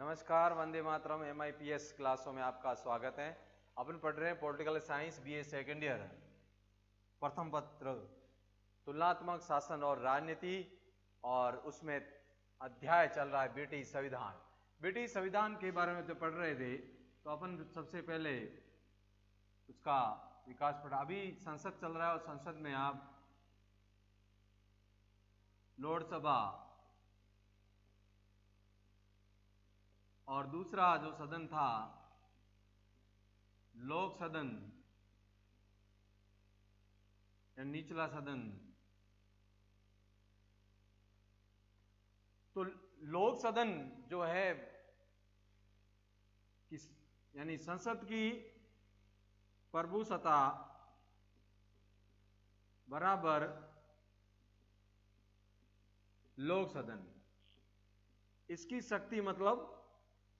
नमस्कार, वंदे मातरम। MIPS क्लासों में आपका स्वागत है। अपन पढ़ रहे हैं political science BA second year, प्रथम पत्र तुलनात्मक शासन और राजनीति, और उसमें अध्याय चल रहा है ब्रिटिश संविधान। ब्रिटिश संविधान के बारे में जो पढ़ रहे थे तो अपन सबसे पहले उसका विकास पढ़ा। अभी संसद चल रहा है और संसद में आप लोकसभा और दूसरा जो सदन था लोक सदन या निचला सदन। तो लोक सदन जो है यानी संसद की प्रभुसत्ता बराबर लोक सदन, इसकी शक्ति मतलब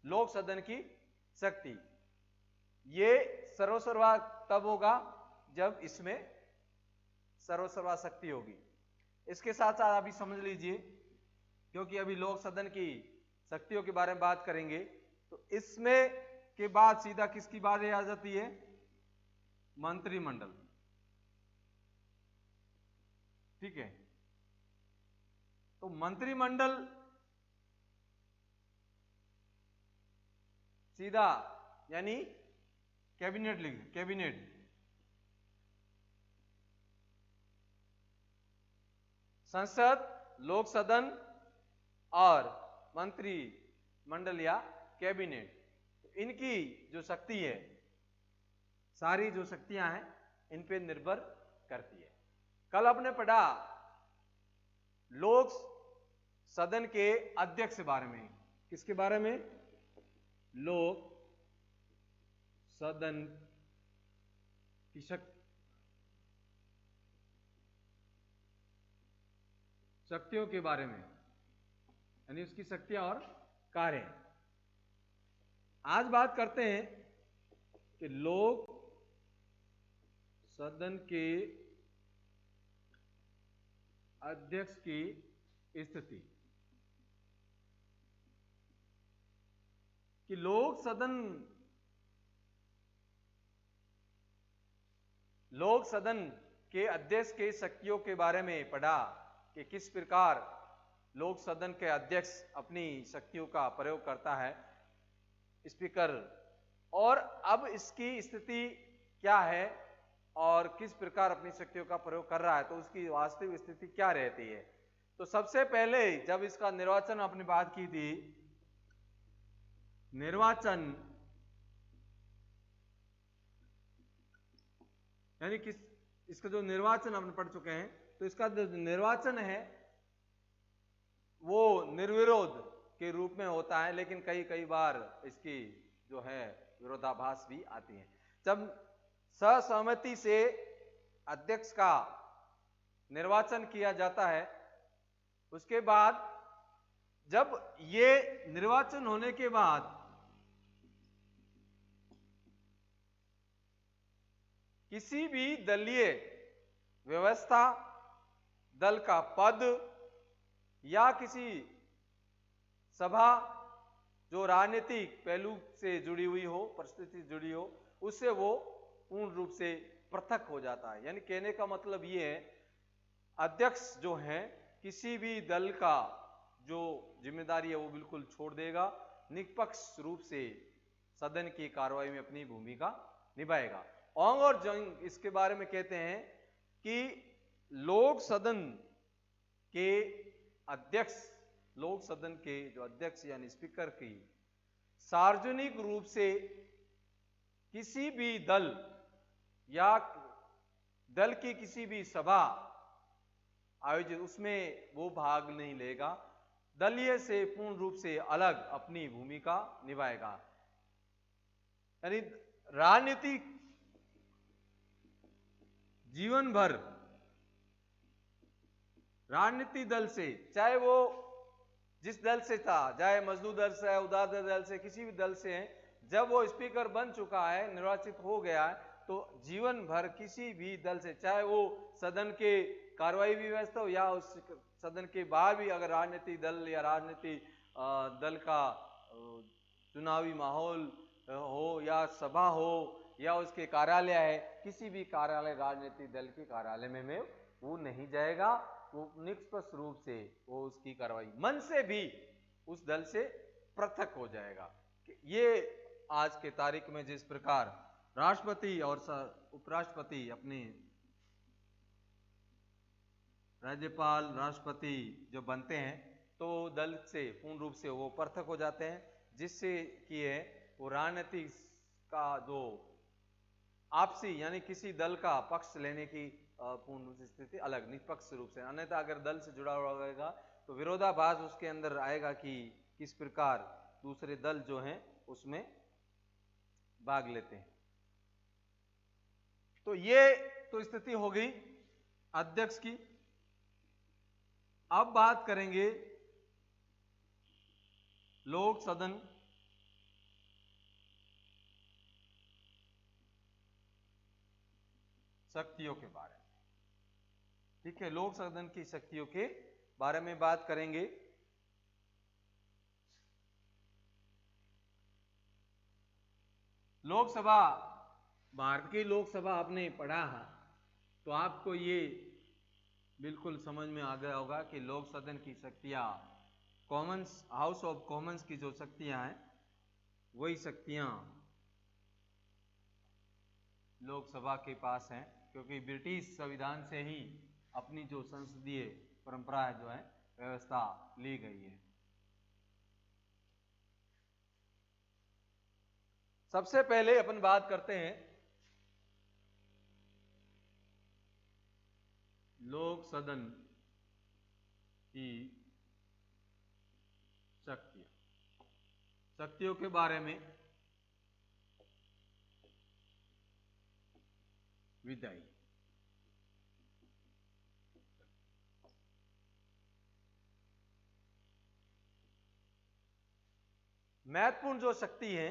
लोक सदन की शक्ति। ये सर्वसर्वा तब होगा जब इसमें सर्वसर्वा शक्ति होगी। इसके साथ साथ अभी समझ लीजिए, क्योंकि अभी लोक सदन की शक्तियों के बारे में बात करेंगे, तो इसमें के बाद सीधा किसकी बात आ जाती है? मंत्रिमंडल। ठीक है, तो मंत्रिमंडल सीधा यानी कैबिनेट लिख, कैबिनेट। संसद, लोक सदन और मंत्रिमंडल या कैबिनेट, इनकी जो शक्ति है, सारी जो शक्तियां हैं इन पे निर्भर करती है। कल आपने पढ़ा लोक सदन के अध्यक्ष के बारे में। किसके बारे में? लोक सदन की शक्तियों के बारे में, यानी उसकी शक्तियां और कार्य। आज बात करते हैं कि लोक सदन के अध्यक्ष की स्थिति। कि लोक सदन के अध्यक्ष के शक्तियों के बारे में पढ़ा कि किस प्रकार लोक सदन के अध्यक्ष अपनी शक्तियों का प्रयोग करता है, स्पीकर, और अब इसकी स्थिति क्या है और किस प्रकार अपनी शक्तियों का प्रयोग कर रहा है, तो उसकी वास्तविक स्थिति क्या रहती है। तो सबसे पहले जब इसका निर्वाचन आपने बात की थी, निर्वाचन यानी किस, इसका जो निर्वाचन हमने पढ़ चुके हैं, तो इसका जो निर्वाचन है वो निर्विरोध के रूप में होता है, लेकिन कई कई बार इसकी जो है विरोधाभास भी आती है। जब सर्वसम्मति से अध्यक्ष का निर्वाचन किया जाता है, उसके बाद जब ये निर्वाचन होने के बाद किसी भी दलीय व्यवस्था, दल का पद या किसी सभा जो राजनीतिक पहलू से जुड़ी हुई हो, परिस्थिति जुड़ी हो, उससे वो पूर्ण रूप से पृथक हो जाता है। यानी कहने का मतलब ये है, अध्यक्ष जो है किसी भी दल का जो जिम्मेदारी है वो बिल्कुल छोड़ देगा, निष्पक्ष रूप से सदन की कार्रवाई में अपनी भूमिका निभाएगा। ओंग और जंग इसके बारे में कहते हैं कि लोक सदन के अध्यक्ष, लोक सदन के जो अध्यक्ष यानी स्पीकर की सार्वजनिक रूप से किसी भी दल या दल की किसी भी सभा आयोजित, उसमें वो भाग नहीं लेगा, दलीय से पूर्ण रूप से अलग अपनी भूमिका निभाएगा। यानी राजनीतिक जीवन भर राजनीतिक दल से, चाहे वो जिस दल से था, चाहे मजदूर दल से है, उदार दल से, किसी भी दल से है, जब वो स्पीकर बन चुका है, निर्वाचित हो गया है, तो जीवन भर किसी भी दल से, चाहे वो सदन के कार्रवाई व्यवस्था हो या उस सदन के बाहर भी अगर राजनीतिक दल या राजनीतिक दल का चुनावी माहौल हो या सभा हो या उसके कार्यालय है, किसी भी कार्यालय राजनीतिक दल के कार्यालय में वो नहीं जाएगा। वो निष्पक्ष रूप से वो उसकी कार्रवाई मन से भी उस दल से पृथक हो जाएगा। ये आज के तारीख में जिस प्रकार राष्ट्रपति और उपराष्ट्रपति अपने राज्यपाल राष्ट्रपति जो बनते हैं तो दल से पूर्ण रूप से वो पृथक हो जाते हैं, जिससे कि है वो राजनीति का जो आपसी यानी किसी दल का पक्ष लेने की पूर्ण स्थिति अलग निष्पक्ष रूप से। अन्यथा अगर दल से जुड़ा हुआ रहेगा तो विरोधाभास उसके अंदर आएगा कि किस प्रकार दूसरे दल जो हैं उसमें भाग लेते हैं। तो ये तो स्थिति हो गई अध्यक्ष की। अब बात करेंगे लोक सदन शक्तियों के बारे में। ठीक है, लोक सदन की शक्तियों के बारे में बात करेंगे। लोकसभा, भारत की लोकसभा आपने पढ़ा है तो आपको ये बिल्कुल समझ में आ गया होगा कि लोक सदन की शक्तियां कॉमन्स हाउस ऑफ कॉमन्स की जो शक्तियां हैं वही शक्तियां लोकसभा के पास हैं, क्योंकि ब्रिटिश संविधान से ही अपनी जो संसदीय परंपरा है जो है व्यवस्था ली गई है। सबसे पहले अपन बात करते हैं लोक सदन की शक्तियों के बारे में। विधायी महत्वपूर्ण जो शक्ति है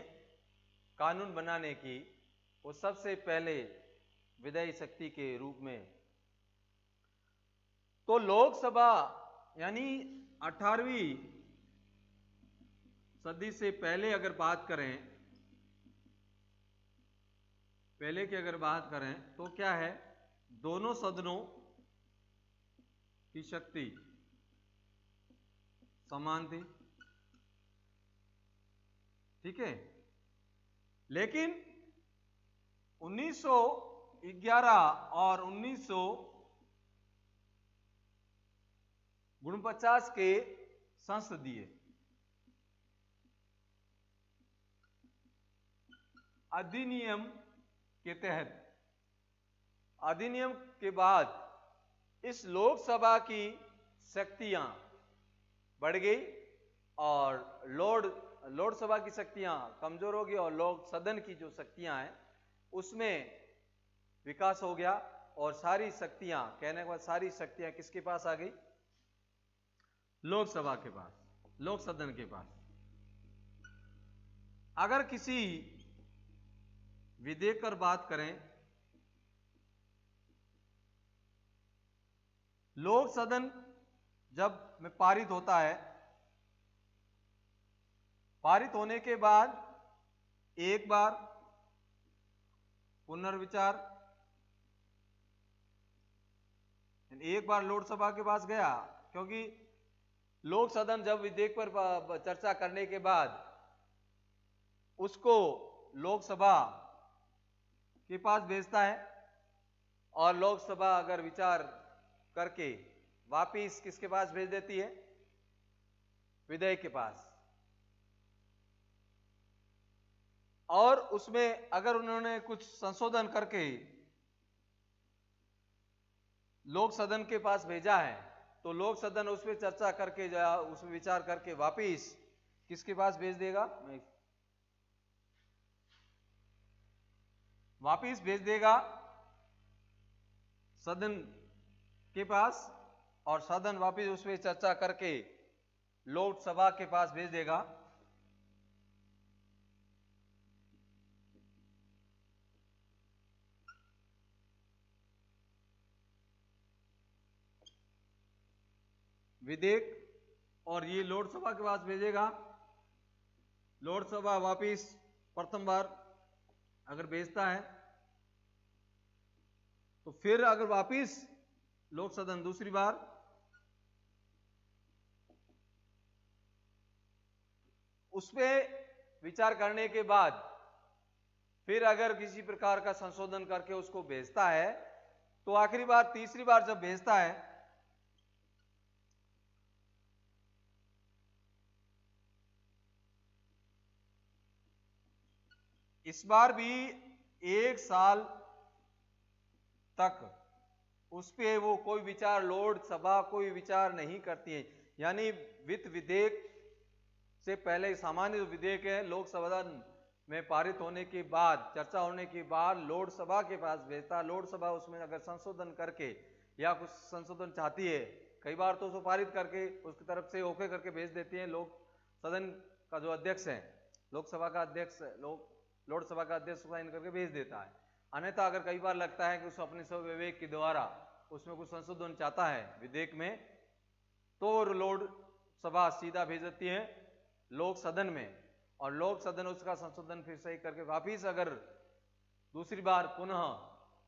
कानून बनाने की, वो सबसे पहले विधायी शक्ति के रूप में तो लोकसभा यानी 18वीं सदी से पहले अगर बात करें, पहले की अगर बात करें तो क्या है, दोनों सदनों की शक्ति समान थी। ठीक है, लेकिन 1911 और 1949 के संसदीय अधिनियम के तहत, अधिनियम के बाद इस लोकसभा की शक्तियां बढ़ गई और लोकसभा की शक्तियां कमजोर हो गई और लोक सदन की जो शक्तियां हैं उसमें विकास हो गया और सारी शक्तियां, कहने के बाद सारी शक्तियां किसके पास आ गई? लोकसभा के पास, लोक सदन के पास। अगर किसी विधेयक पर बात करें, लोक सदन जब में पारित होता है, पारित होने के बाद एक बार पुनर्विचार, एक बार लोकसभा के पास गया, क्योंकि लोक सदन जब विधेयक पर चर्चा करने के बाद उसको लोकसभा के पास भेजता है और लोकसभा अगर विचार करके वापिस किसके पास भेज देती है? विधेयक के पास। और उसमें अगर उन्होंने कुछ संशोधन करके लोक सदन के पास भेजा है तो लोक सदन उस पर चर्चा करके उसमें विचार करके वापिस किसके पास भेज देगा? वापिस भेज देगा सदन के पास और सदन वापिस उस पर चर्चा करके लोकसभा के पास भेज देगा। विधेयक और ये लोकसभा के पास भेजेगा लोकसभा वापिस प्रथम बार अगर भेजता है तो फिर अगर वापिस लोक सदन दूसरी बार उस पर विचार करने के बाद फिर अगर किसी प्रकार का संशोधन करके उसको भेजता है तो आखिरी बार तीसरी बार जब भेजता है इस बार भी 1 साल तक उस पे वो कोई विचार लोकसभा कोई विचार नहीं करती है। यानी वित्त विधेयक से पहले सामान्य विधेयक है लोकसभा में पारित होने के बाद चर्चा होने के बाद लोकसभा के पास भेजता, लोकसभा उसमें अगर संशोधन करके या कुछ संशोधन चाहती है कई बार तो उसको पारित करके उसकी तरफ से ओके करके भेज देती है लोक सदन का जो अध्यक्ष है लोकसभा का अध्यक्ष लोकसभा का अध्यक्ष साइन करके भेज देता है। अन्यथा अगर कई बार लगता है कि उसको अपने स्व विवेक के द्वारा उसमें कुछ संशोधन चाहता है विधेयक में तो लोकसभा सीधा भेज देती है लोक सदन में और लोक सदन उसका संशोधन फिर सही करके वापिस अगर दूसरी बार पुनः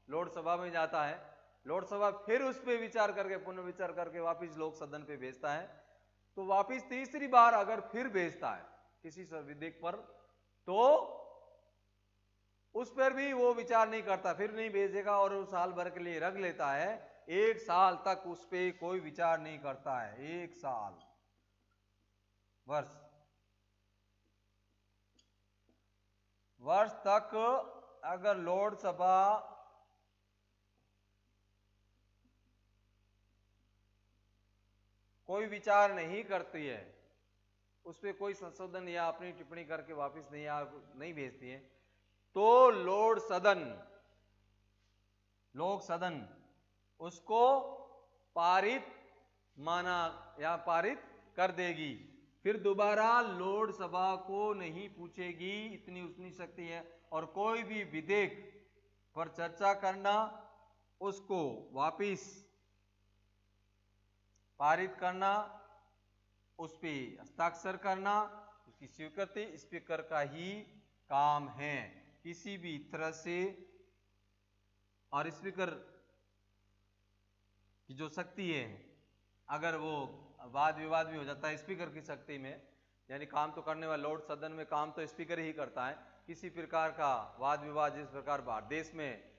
लोकसभा में जाता है लोकसभा फिर उस पर विचार करके पुनः विचार करके वापिस लोक सदन पे भेजता है तो वापिस तीसरी बार अगर फिर भेजता है किसी विधेयक पर तो उस पर भी वो विचार नहीं करता, फिर नहीं भेजेगा और उस साल भर के लिए रख लेता है। 1 साल तक उस पर कोई विचार नहीं करता है। 1 साल वर्ष तक अगर लोकसभा कोई विचार नहीं करती है उस पर कोई संशोधन या अपनी टिप्पणी करके वापस नहीं भेजती है तो लोक सदन उसको पारित माना या पारित कर देगी, फिर दोबारा लोकसभा को नहीं पूछेगी, इतनी उसकी शक्ति है। और कोई भी विधेयक पर चर्चा करना उसको वापिस पारित करना उस पर हस्ताक्षर करना उसकी स्वीकृति स्पीकर का ही काम है किसी भी तरह से। और स्पीकर की जो शक्ति है अगर वो वाद विवाद भी हो जाता है स्पीकर की शक्ति में, यानी काम तो करने वाला लोक सदन में काम तो स्पीकर ही करता है। किसी प्रकार का वाद विवाद जिस प्रकार भारत देश में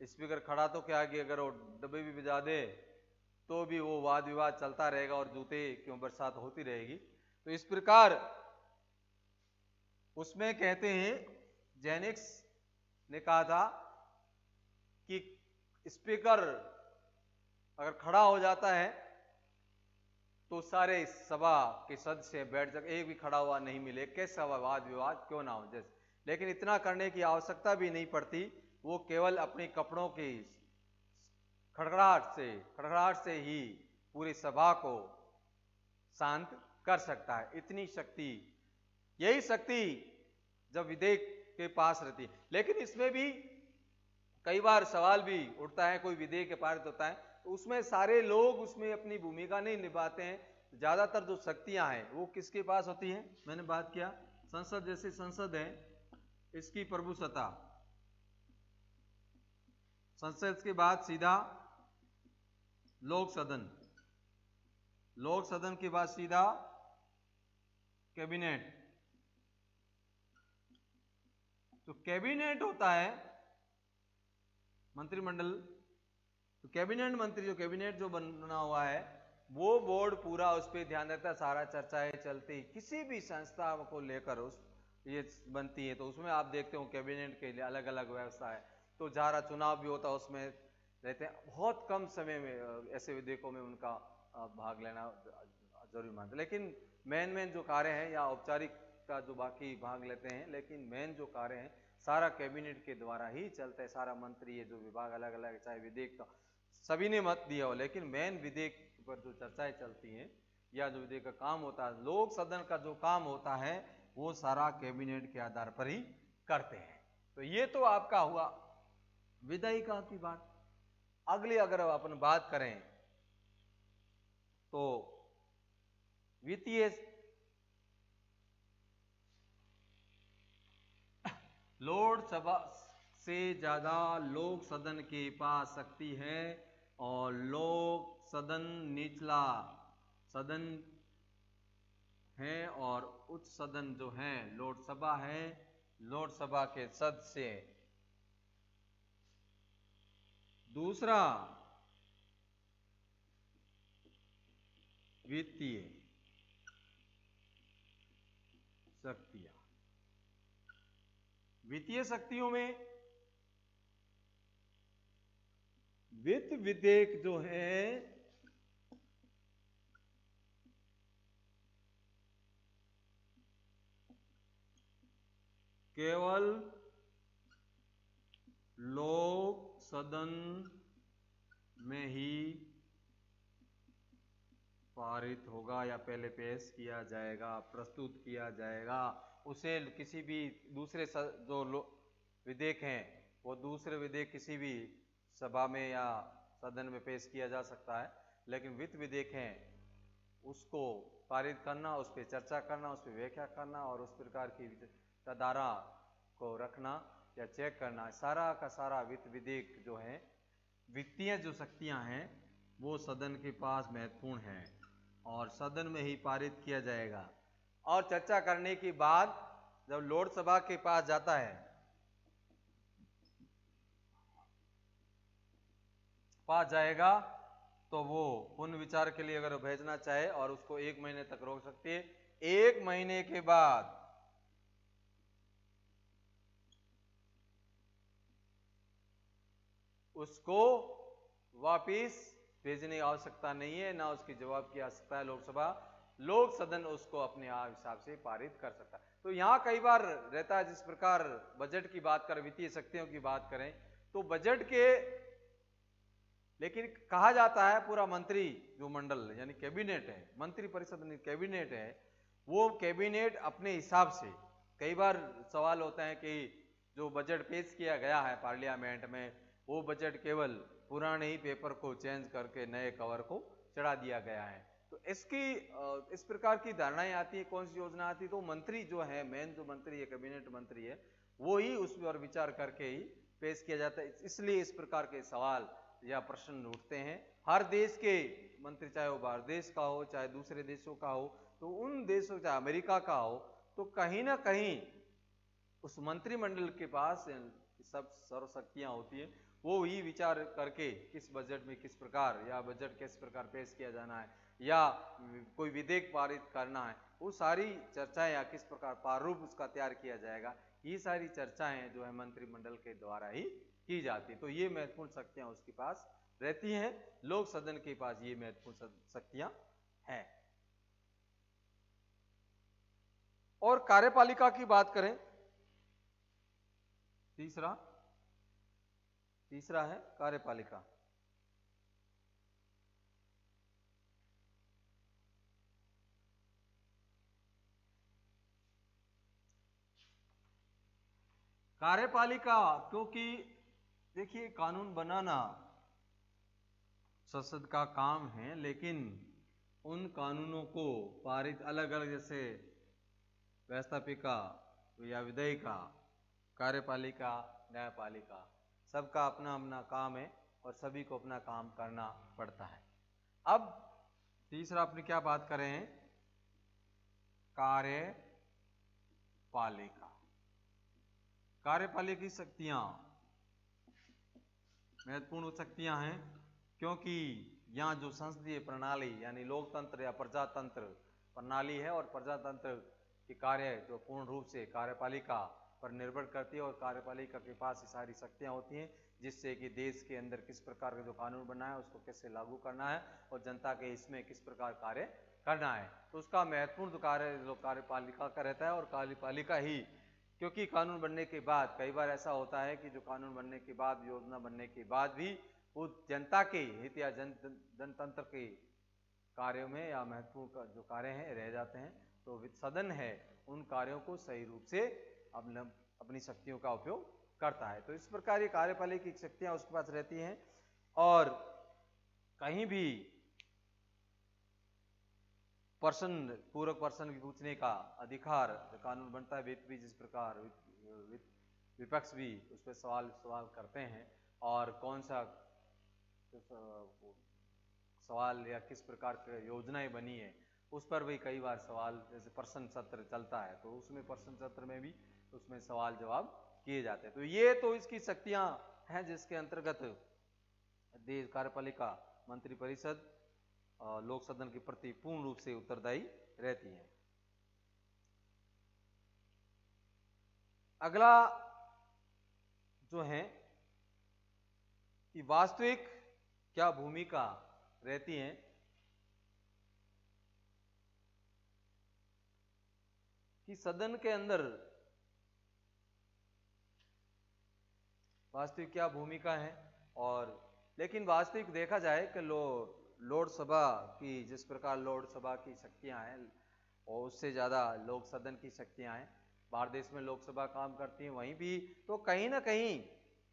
स्पीकर खड़ा तो क्या कि अगर वो डब्बे भी बजा दे तो भी वो वाद विवाद चलता रहेगा और जूते क्यों बरसात होती रहेगी। तो इस प्रकार उसमें कहते हैं जेनिक्स ने कहा था कि स्पीकर अगर खड़ा हो जाता है तो सारे सभा के सदस्य बैठ जाकर एक भी खड़ा हुआ नहीं मिले, कैसा वाद विवाद क्यों ना हो जैसे। लेकिन इतना करने की आवश्यकता भी नहीं पड़ती, वो केवल अपने कपड़ों की खड़खड़ाहट से ही पूरी सभा को शांत कर सकता है। इतनी शक्ति, यही शक्ति जब विधेयक के पास रहती है। लेकिन इसमें भी कई बार सवाल भी उठता है, कोई विधेयक पारित होता है तो उसमें सारे लोग उसमें अपनी भूमिका नहीं निभाते हैं। ज्यादातर जो शक्तियां हैं वो किसके पास होती हैं? मैंने बात किया संसद, जैसे संसद है इसकी प्रभुसत्ता, संसद के बाद सीधा लोक सदन, लोक सदन के बाद सीधा कैबिनेट। तो कैबिनेट होता है मंत्रिमंडल। तो कैबिनेट मंत्री जो कैबिनेट जो बना हुआ है वो बोर्ड पूरा उस पर ध्यान देता है, सारा चर्चाएं चलती किसी भी संस्था को लेकर उस ये बनती है। तो उसमें आप देखते हो कैबिनेट के लिए अलग अलग व्यवस्था है। तो जहाँ चुनाव भी होता है उसमें रहते हैं, बहुत कम समय में ऐसे विधेयकों में उनका भाग लेना जरूरी मानते। लेकिन मेन जो कार्य हैं या औपचारिकता जो बाकी भाग लेते हैं, लेकिन मेन जो कार्य हैं सारा कैबिनेट के द्वारा ही चलता है। सारा मंत्री ये जो विभाग अलग अलग, चाहे विधेयक का सभी ने मत दिया हो, लेकिन मेन विधेयक पर जो चर्चाएं चलती हैं या जो विधेयक का काम होता है, लोक सदन का जो काम होता है वो सारा कैबिनेट के आधार पर ही करते हैं। तो ये तो आपका हुआ विधायिका की बात। अगली अगर अपन बात करें तो वित्तीय लोकसभा से ज्यादा लोक सदन के पास शक्ति है और लोक सदन निचला सदन है और उच्च सदन जो है लोकसभा है, लोकसभा के सदस्य। दूसरा, वित्तीय शक्तियां। वित्तीय शक्तियों में वित्त विधेयक जो है केवल लोक सदन में ही पारित होगा या पहले पेश किया जाएगा, प्रस्तुत किया जाएगा। उसे किसी भी दूसरे जो विधेयक हैं वो दूसरे विधेयक किसी भी सभा में या सदन में पेश किया जा सकता है, लेकिन वित्त विधेयक हैं उसको पारित करना, उस पर चर्चा करना, उस पर व्याख्या करना और उस प्रकार की धारा को रखना या चेक करना, सारा का सारा वित्त विधेयक जो है, वित्तीय जो शक्तियां हैं वो सदन के पास महत्वपूर्ण है और सदन में ही पारित किया जाएगा। और चर्चा करने के बाद जब लोकसभा के पास जाता है, पास जाएगा तो वो पुनः विचार के लिए अगर भेजना चाहे और उसको 1 महीने तक रोक सकती है। 1 महीने के बाद उसको वापिस भेजने की आवश्यकता नहीं है, ना उसकी जवाब की आवश्यकता है। लोकसभा लोक सदन उसको अपने हिसाब से पारित कर सकता है। तो यहां कई बार रहता है, जिस प्रकार बजट की बात करें, वित्तीय शक्तियों की बात करें, तो बजट के लेकिन कहा जाता है पूरा मंत्री जो मंडल यानी कैबिनेट है, मंत्री परिषद नहीं कैबिनेट है, वो कैबिनेट अपने हिसाब से, कई बार सवाल होता है कि जो बजट पेश किया गया है पार्लियामेंट में वो बजट केवल पुराने ही पेपर को चेंज करके नए कवर को चढ़ा दिया गया है। तो इसकी इस प्रकार की धारणाएं आती है, कौन सी योजना आती है, तो मंत्री जो है, मेन जो मंत्री है, कैबिनेट मंत्री है, वो ही उस पर विचार करके ही पेश किया जाता है। इसलिए इस प्रकार के सवाल या प्रश्न उठते हैं। हर देश के मंत्री, चाहे वो भारत देश का हो चाहे दूसरे देशों का हो, तो उन देशों चाहे अमेरिका का हो, तो कहीं ना कहीं उस मंत्रिमंडल के पास सब सर्वशक्तियां होती है। वो ही विचार करके किस बजट में किस प्रकार या बजट किस प्रकार पेश किया जाना है या कोई विधेयक पारित करना है, वो सारी चर्चाएं या किस प्रकार प्रारूप उसका तैयार किया जाएगा, ये सारी चर्चाएं जो है मंत्रिमंडल के द्वारा ही की जाती। तो ये महत्वपूर्ण शक्तियां उसके पास रहती हैं, लोक सदन के पास ये महत्वपूर्ण शक्तियां हैं। और कार्यपालिका की बात करें, तीसरा है कार्यपालिका। कार्यपालिका, क्योंकि देखिए कानून बनाना संसद का काम है, लेकिन उन कानूनों को पारित अलग अलग, जैसे व्यवस्थापिका या विधायिका, कार्यपालिका, न्यायपालिका, सबका अपना अपना काम है और सभी को अपना काम करना पड़ता है। अब तीसरा अपने क्या बात करें हैं, कार्यपालिका। कार्यपालिका की शक्तियां महत्वपूर्ण शक्तियां हैं, क्योंकि यहाँ जो संसदीय प्रणाली यानी लोकतंत्र या प्रजातंत्र प्रणाली है और प्रजातंत्र के कार्य जो पूर्ण रूप से कार्यपालिका पर निर्भर करती है और कार्यपालिका के पास सारी शक्तियां होती हैं, जिससे कि देश के अंदर किस प्रकार का जो कानून बना है उसको कैसे लागू करना है और जनता के हित में किस प्रकार कार्य करना है। तो उसका महत्वपूर्ण कार्य जो कार्यपालिका का रहता है और कार्यपालिका ही, क्योंकि कानून बनने के बाद कई बार ऐसा होता है कि जो कानून बनने के बाद, योजना बनने के बाद भी वो जनता के हित या जनतंत्र के कार्यों में या महत्वपूर्ण जो कार्य हैं रह जाते हैं, तो सदन है उन कार्यों को सही रूप से अपनी शक्तियों का उपयोग करता है। तो इस प्रकार ये कार्यपालिका की शक्तियां उसके पास रहती हैं और कहीं भी पूरक पर्सन की पूछने का अधिकार कानून बनता है, वित्त भी जिस प्रकार विपक्ष भी उस पर सवाल करते हैं, और कौन सा सवाल या किस प्रकार की योजनाएं बनी है उस पर भी कई बार सवाल, जैसे प्रश्न सत्र चलता है तो उसमें प्रश्न सत्र में भी उसमें सवाल जवाब किए जाते हैं। तो ये तो इसकी शक्तियां हैं जिसके अंतर्गत देश कार्यपालिका, मंत्री परिषद लोक सदन के प्रति पूर्ण रूप से उत्तरदायी रहती है। अगला जो है कि वास्तविक क्या भूमिका रहती है, कि सदन के अंदर वास्तविक क्या भूमिका है। और लेकिन वास्तविक देखा जाए कि लोकसभा की जिस प्रकार लोकसभा की शक्तियां हैं और उससे ज़्यादा लोक सदन की शक्तियां हैं, भारत देश में लोकसभा काम करती है, वहीं भी तो कहीं ना कहीं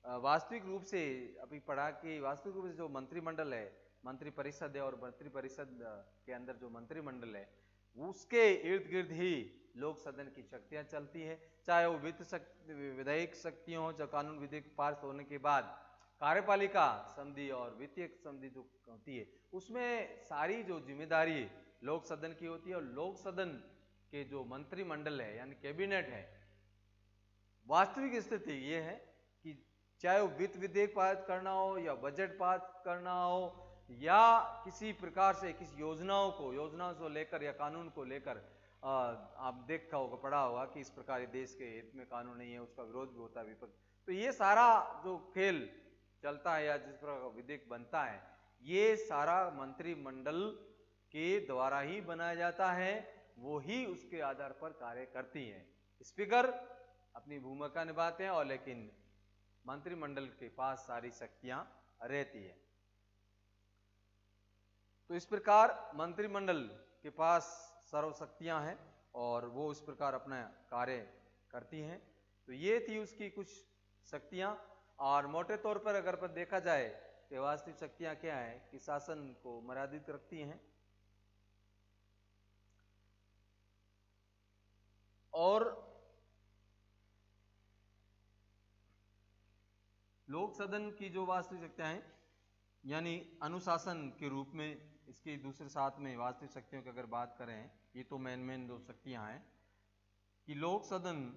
वास्तविक रूप से अभी पढ़ा कि वास्तविक रूप से जो मंत्रिमंडल है, मंत्री परिषद है, और मंत्री परिषद के अंदर जो मंत्रिमंडल है उसके इर्द गिर्द ही लोक सदन की शक्तियां चलती है, चाहे वो विधायिक शक्तियां हो, जो कानून विधेयक पास होने के बाद कार्यपालिका संधि और वित्तीय संधि जो होती है उसमें सारी जो जिम्मेदारी लोक सदन की होती है। और लोक सदन के जो मंत्रिमंडल है यानी कैबिनेट है, वास्तविक स्थिति ये है कि चाहे वो वित्त विधेयक पास करना हो या बजट पास करना हो या किसी प्रकार से किसी योजनाओं को लेकर या कानून को लेकर, आप देखा होगा, पढ़ा होगा कि इस प्रकार देश के हित में कानून नहीं है, उसका विरोध भी होता है विपक्ष। तो ये सारा जो खेल चलता है या जिस प्रकार विधेयक बनता है, ये सारा मंत्रिमंडल के द्वारा ही बनाया जाता है, वो ही उसके आधार पर कार्य करती है। स्पीकर अपनी भूमिका निभाते हैं और लेकिन मंत्रिमंडल के पास सारी शक्तियां रहती है। तो इस प्रकार मंत्रिमंडल के पास सर्वशक्तियां हैं और वो इस प्रकार अपना कार्य करती हैं। तो ये थी उसकी कुछ शक्तियां। और मोटे तौर पर अगर पर देखा जाए कि वास्तविक शक्तियां क्या है, कि शासन को मर्यादित रखती हैं और लोक सदन की जो वास्तविक शक्तियां हैं यानी अनुशासन के रूप में, इसके दूसरे साथ में वास्तविक शक्तियों की अगर बात करें, ये तो मेन दो शक्तियां हैं कि लोक सदन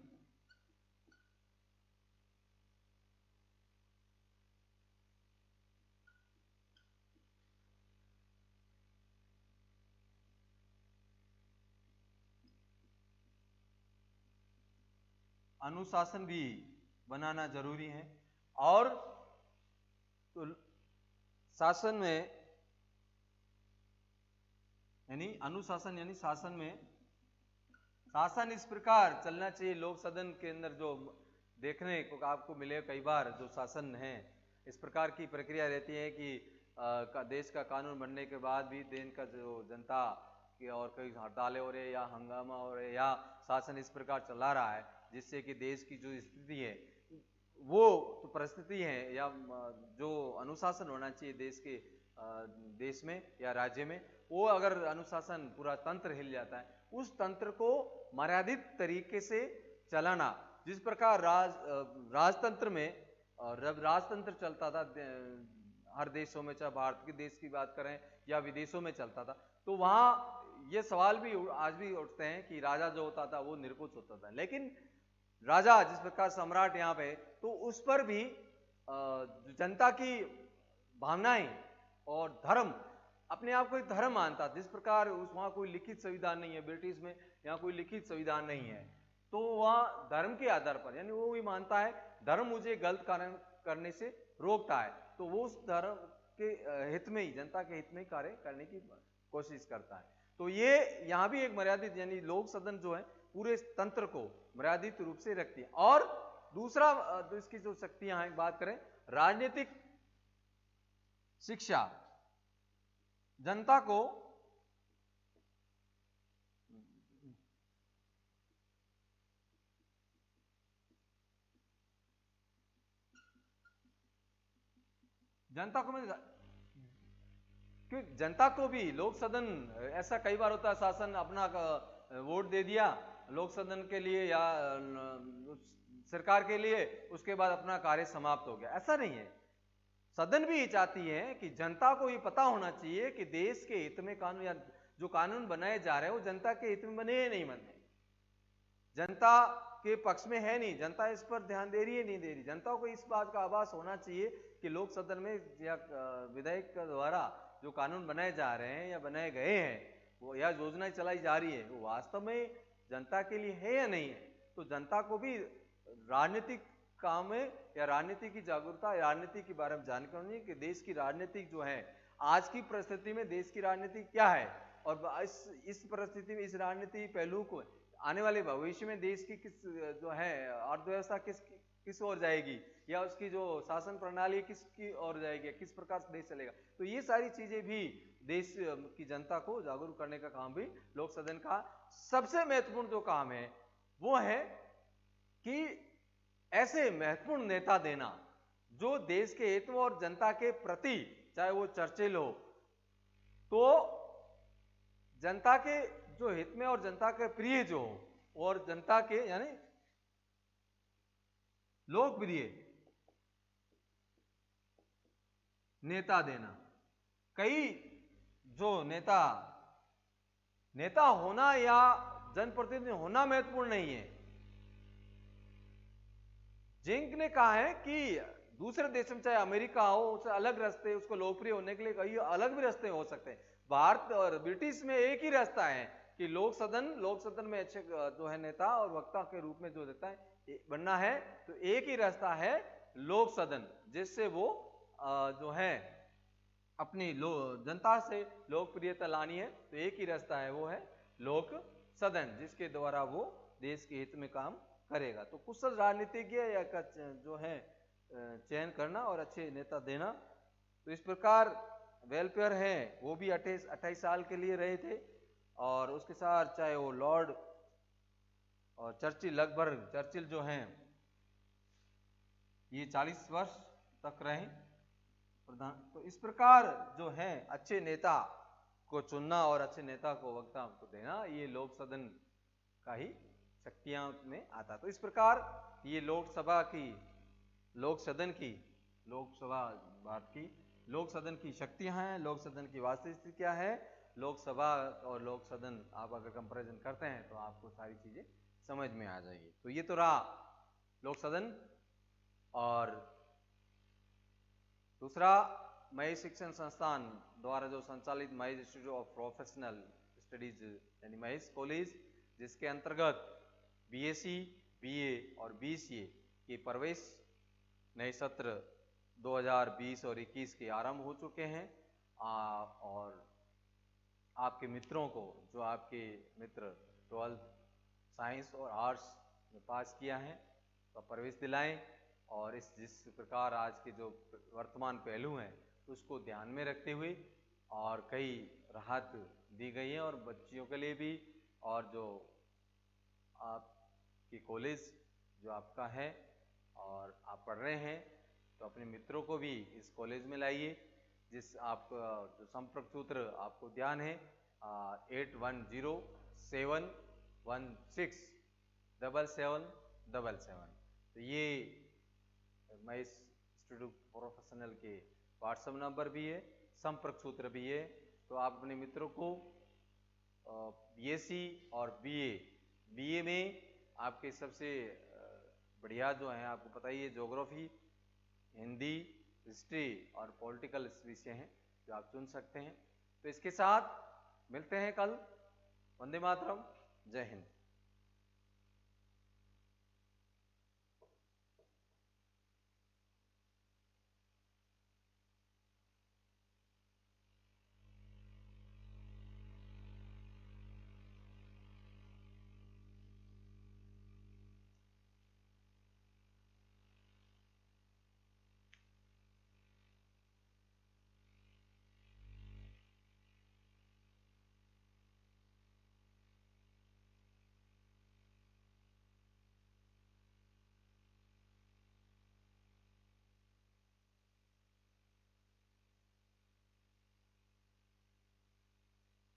अनुशासन भी बनाना जरूरी है। और तो शासन में यानी अनुशासन यानी शासन में शासन इस प्रकार चलना चाहिए लोक सदन के अंदर, जो देखने को आपको मिले कई बार जो शासन है इस प्रकार की प्रक्रिया रहती है कि देश का कानून बनने के बाद भी देश का जो जनता की और कई हड़तालें हो रही है या हंगामा हो रहे या शासन इस प्रकार चला रहा है जिससे कि देश की जो स्थिति है वो तो परिस्थिति है या जो अनुशासन होना चाहिए देश में या राज्य में, वो अगर अनुशासन पूरा तंत्र हिल जाता है, उस तंत्र को मर्यादित तरीके से चलाना। जिस प्रकार राजतंत्र में जब राजतंत्र चलता था हर देशों में, चाहे भारत के देश की बात करें या विदेशों में चलता था, तो वहां ये सवाल भी आज भी उठते हैं कि राजा जो होता था वो निरपेक्ष होता था, लेकिन राजा जिस प्रकार सम्राट यहाँ पे, तो उस पर भी जनता की भावनाएं और धर्म अपने आप को एक धर्म मानता। जिस प्रकार वहां कोई लिखित संविधान नहीं है, ब्रिटिश में यहाँ कोई लिखित संविधान नहीं है, तो वहां धर्म के आधार पर यानी वो भी मानता है धर्म मुझे गलत कार्य करने से रोकता है, तो वो उस धर्म के हित में ही, जनता के हित में ही कार्य करने की कोशिश करता है। तो ये यहाँ भी एक मर्यादित यानी लोक सदन जो है पूरे तंत्र को मर्यादित रूप से रखती है। और दूसरा तो इसकी जो शक्तियां हैं बात करें, राजनीतिक शिक्षा जनता को क्योंकि जनता को भी लोक सदन, ऐसा कई बार होता है शासन अपना वोट दे दिया लोक सदन के लिए या सरकार के लिए, उसके बाद अपना कार्य समाप्त हो गया। ऐसा नहीं है। सदन भी ये चाहती है कि जनता को ये पता होना चाहिए कि देश के हित में कानून या जो कानून बनाए जा रहे हैं वो जनता के हित में बने या नहीं बने, जनता के पक्ष में है नहीं, जनता इस पर ध्यान दे रही है नहीं दे रही। जनता को इस बात का आभास होना चाहिए कि लोक सदन में या विधायक द्वारा जो कानून बनाए जा रहे हैं या बनाए गए हैं वो या योजनाएं चलाई जा रही है वो वास्तव में जनता के लिए है या नहीं है। तो जनता को भी राजनीतिक काम में या राजनीति की जागरूकता, राजनीति के बारे में जानकारी होनी कि देश की राजनीति जो है आज की परिस्थिति में देश की राजनीति क्या है, और इस परिस्थिति में इस राजनीति पहलू को आने वाले भविष्य में देश की किस जो है अर्थव्यवस्था किस ओर जाएगी या उसकी जो शासन प्रणाली किसकी ओर जाएगी, किस प्रकार से देश चलेगा। तो ये सारी चीजें भी देश की जनता को जागरूक करने का काम भी लोक सदन का सबसे महत्वपूर्ण जो काम है वो है कि ऐसे महत्वपूर्ण नेता देना जो देश के हित और जनता के प्रति, चाहे वो चर्चिल हो तो जनता के जो हित में और जनता के प्रिय जो हो और जनता के यानी लोकप्रिय नेता देना। कई जो नेता होना या जनप्रतिनिधि होना महत्वपूर्ण नहीं है। जिंक ने कहा है कि दूसरे देश में चाहे अमेरिका हो उससे अलग रास्ते, उसको लोकप्रिय होने के लिए कई अलग भी रास्ते हो सकते हैं। भारत और ब्रिटिश में एक ही रास्ता है कि लोक सदन में अच्छे जो है नेता और वक्ता के रूप में जो देता है बनना है, तो एक ही रास्ता है लोक सदन, जिससे वो जो है अपनी जनता से लोकप्रियता लानी है। तो एक ही रास्ता है वो है लोक सदन, जिसके द्वारा वो देश के हित में काम करेगा। तो कुशल राजनीतिज्ञ या जो है चयन करना और अच्छे नेता देना। तो इस प्रकार वेलफेयर है वो भी 28 साल के लिए रहे थे, और उसके साथ चाहे वो लॉर्ड और चर्चिल जो हैं ये 40 वर्ष तक रहे प्रधान। तो इस प्रकार जो है अच्छे नेता को चुनना और अच्छे नेता को वक्ता को देना ये लोक सदन का ही शक्तियां में आता। तो इस प्रकार ये लोक सदन की शक्तियां हैं, लोक सदन की वास्तविकता क्या है, लोकसभा और लोक सदन आप अगर कंपैरिजन करते हैं तो आपको सारी चीजें समझ में आ जाएगी। तो ये तो रहा लोक सदन। और दूसरा, महेश शिक्षण संस्थान द्वारा जो संचालित Mahesh institute of professional studies यानी महेश कॉलेज, जिसके अंतर्गत बीएससी, बीए और बीसीए के प्रवेश नए सत्र 2020 और 21 के आरंभ हो चुके हैं। और आपके मित्रों को, जो आपके मित्र 12th साइंस और आर्ट्स में पास किया है, तो प्रवेश दिलाएं। और जिस प्रकार आज के जो वर्तमान पहलू हैं उसको ध्यान में रखते हुए और कई राहत दी गई है और बच्चियों के लिए भी, और जो आपकी कॉलेज जो आपका है और आप पढ़ रहे हैं तो अपने मित्रों को भी इस कॉलेज में लाइए। जिस आपका जो संपर्क सूत्र आपको ध्यान है 8106167777। तो ये महेश इंस्टीट्यूट प्रोफेशनल के व्हाट्सएप नंबर भी है, संपर्क सूत्र भी है। तो आप अपने मित्रों को बीएससी और बीए में आपके सबसे बढ़िया जो है आपको पता ही है ज्योग्राफी, हिंदी, हिस्ट्री और पॉलिटिकल विषय हैं जो आप चुन सकते हैं। तो इसके साथ मिलते हैं कल। वंदे मातरम। जय हिंद।